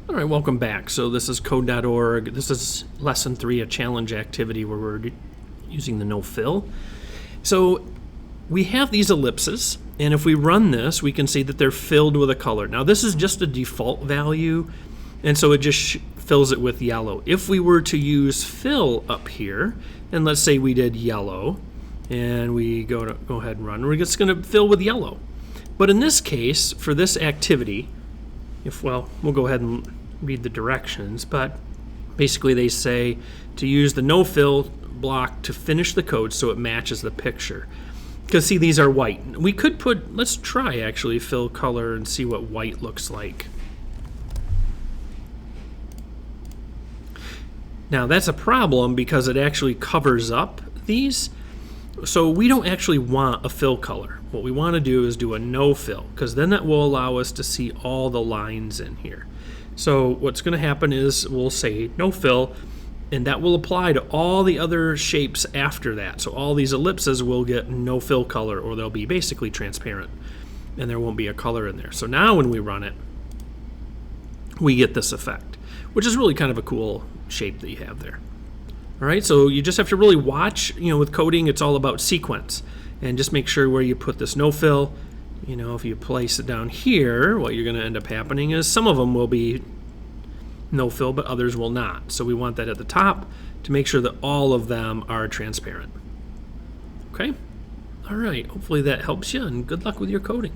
All right, welcome back. So this is code.org. This is lesson 3, a challenge activity where we're using the noFill. So we have these ellipses, and if we run this, we can see that they're filled with a color. Now this is just a default value, and so it just fills it with yellow. If we were to use fill up here, and let's say we did yellow, and we go ahead and run, we're just going to fill with yellow. But in this case, for this activity, we'll go ahead and read the directions, but basically they say to use the noFill block to finish the code so it matches the picture. Because see, these are white. We could let's try actually fill color and see what white looks like. Now that's a problem because it actually covers up these. So we don't actually want a fill color. What we want to do is do a noFill, because then that will allow us to see all the lines in here. So what's going to happen is we'll say noFill, and that will apply to all the other shapes after that. So all these ellipses will get no fill color, or they'll be basically transparent, and there won't be a color in there. So now when we run it, we get this effect, which is really kind of a cool shape that you have there. All right, so you just have to really watch. With coding, it's all about sequence, and just make sure where you put this noFill. If you place it down here, what you're going to end up happening is some of them will be noFill, but others will not. So we want that at the top to make sure that all of them are transparent. Okay? All right, hopefully that helps you, and good luck with your coding.